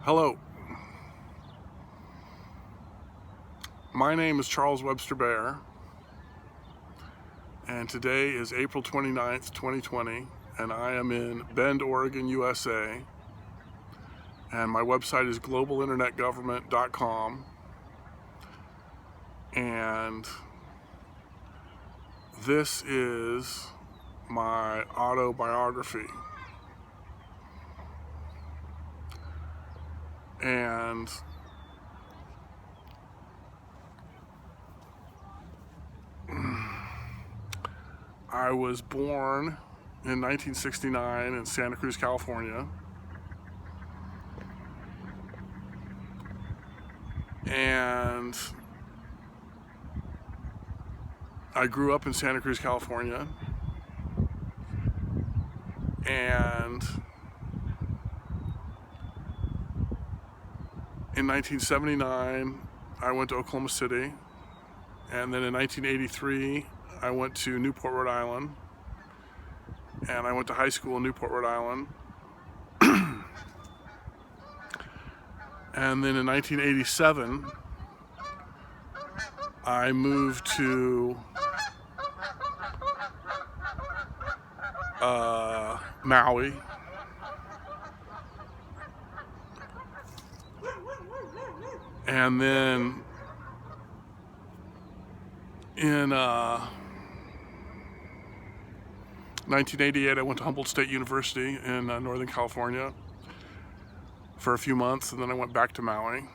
Hello, my name is Charles Webster Baer, and today is April 29th, 2020, and I am in Bend, Oregon, USA, and my website is globalinternetgovernment.com, and this is my autobiography. And I was born in 1969 in Santa Cruz, California. And I grew up in Santa Cruz, California. And in 1979, I went to Oklahoma City. And then in 1983, I went to Newport, Rhode Island. And I went to high school in Newport, Rhode Island. And then in 1987, I moved to Maui. And then in 1988, I went to Humboldt State University in Northern California for a few months, and then I went back to Maui.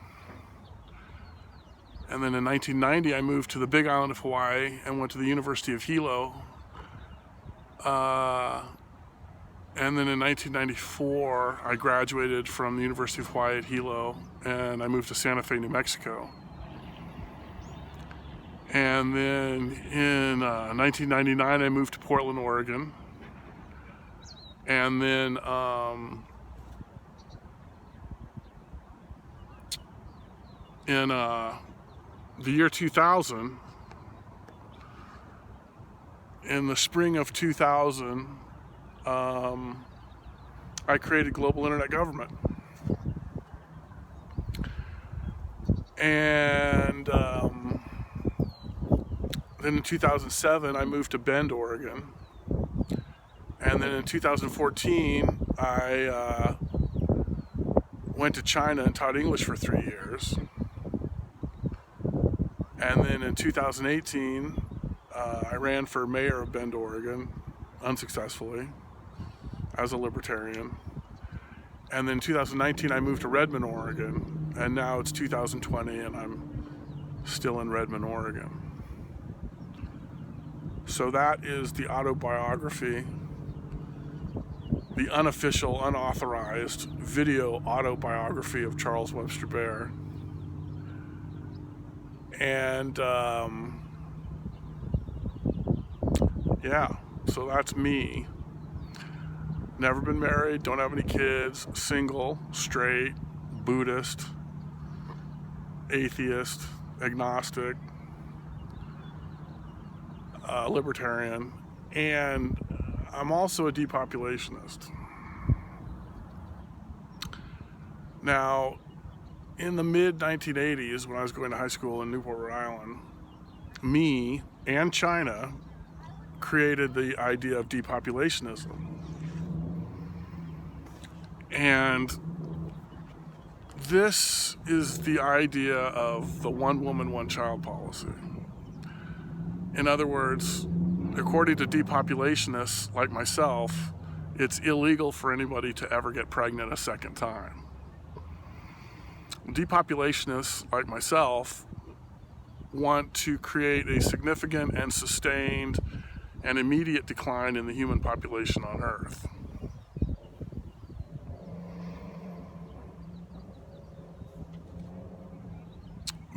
And then in 1990, I moved to the Big Island of Hawaii and went to the University of Hilo. And then in 1994, I graduated from the University of Hawaii at Hilo, and I moved to Santa Fe, New Mexico. And then in 1999, I moved to Portland, Oregon. And then in the year 2000, in the spring of 2000, I created Global Internet Government. And then in 2007, I moved to Bend, Oregon. And then in 2014, I went to China and taught English for 3 years. And then in 2018, I ran for mayor of Bend, Oregon, unsuccessfully, as a libertarian. And then in 2019, I moved to Redmond, Oregon, and now it's 2020, and I'm still in Redmond, Oregon. So that is the autobiography, the unofficial, unauthorized video autobiography of Charles Webster Baer. And yeah, so that's me. Never been married, don't have any kids, single, straight, Buddhist, atheist, agnostic, libertarian, and I'm also a depopulationist. Now, in the mid-1980s, when I was going to high school in Newport, Rhode Island, me and China created the idea of depopulationism. And this is the idea of the one woman, one child policy. In other words, according to depopulationists like myself, it's illegal for anybody to ever get pregnant a second time. Depopulationists like myself want to create a significant and sustained and immediate decline in the human population on Earth.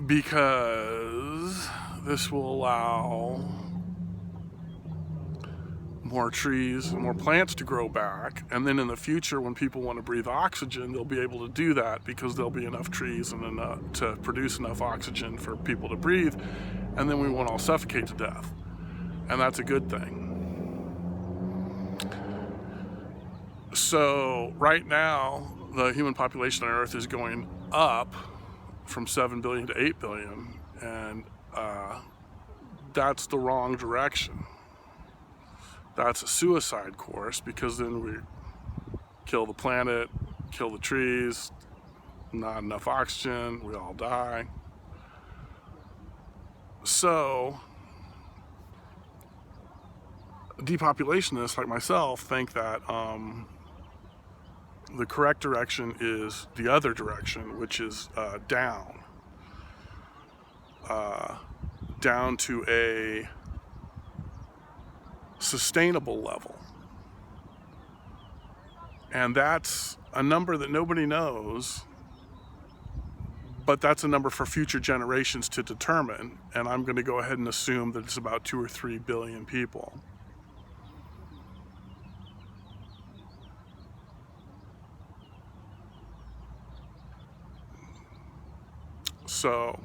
Because this will allow more trees and more plants to grow back, and then in the future, when people want to breathe oxygen, they'll be able to do that because there'll be enough trees and enough to produce enough oxygen for people to breathe, and then we won't all suffocate to death, and that's a good thing. So right now, the human population on Earth is going up from 7 billion to 8 billion, and that's the wrong direction. That's a suicide course, because then we kill the planet, kill the trees, not enough oxygen, we all die. So depopulationists like myself think that the correct direction is the other direction, which is down to a sustainable level. And that's a number that nobody knows, but that's a number for future generations to determine. And I'm going to go ahead and assume that it's about 2 or 3 billion people. So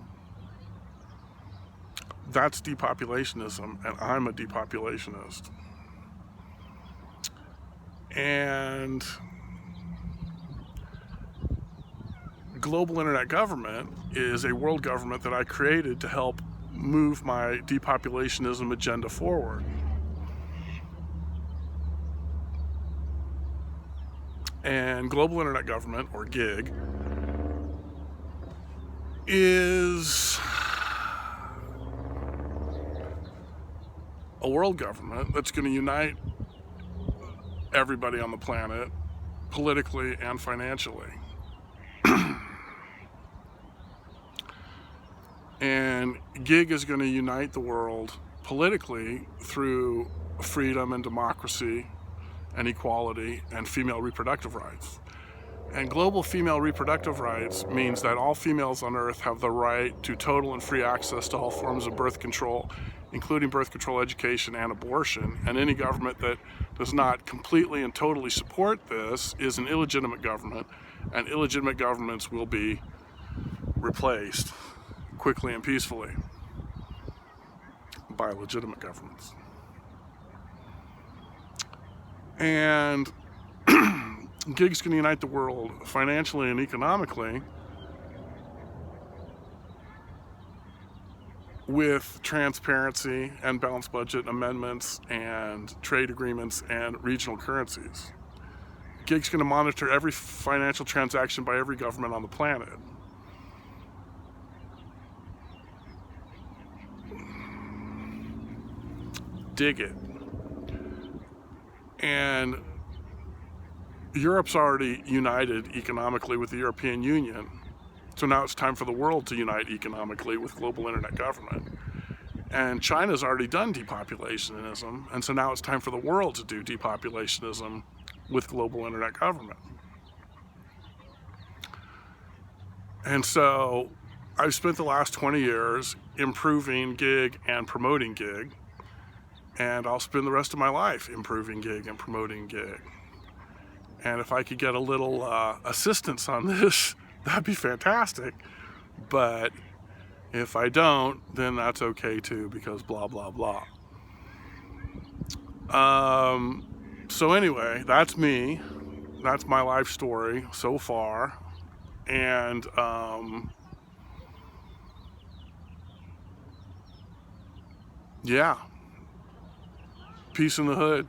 that's depopulationism, and I'm a depopulationist. And global internet government is a world government that I created to help move my depopulationism agenda forward. And global internet government, or GIG, is a world government that's going to unite everybody on the planet politically and financially. And GIG is going to unite the world politically through freedom and democracy and equality and female reproductive rights. And global female reproductive rights means that all females on Earth have the right to total and free access to all forms of birth control, including birth control education and abortion. And any government that does not completely and totally support this is an illegitimate government, and illegitimate governments will be replaced quickly and peacefully by legitimate governments. And GIG's going to unite the world financially and economically with transparency and balanced budget amendments and trade agreements and regional currencies. GIG's going to monitor every financial transaction by every government on the planet. Dig it. And Europe's already united economically with the European Union, so now it's time for the world to unite economically with global internet government. And China's already done depopulationism, and so now it's time for the world to do depopulationism with global internet government. And so I've spent the last 20 years improving GIG and promoting GIG, and I'll spend the rest of my life improving GIG and promoting GIG. And if I could get a little assistance on this, that'd be fantastic. But if I don't, then that's okay too, because blah, blah, blah. So anyway, that's me. That's my life story so far. And yeah. Peace in the hood.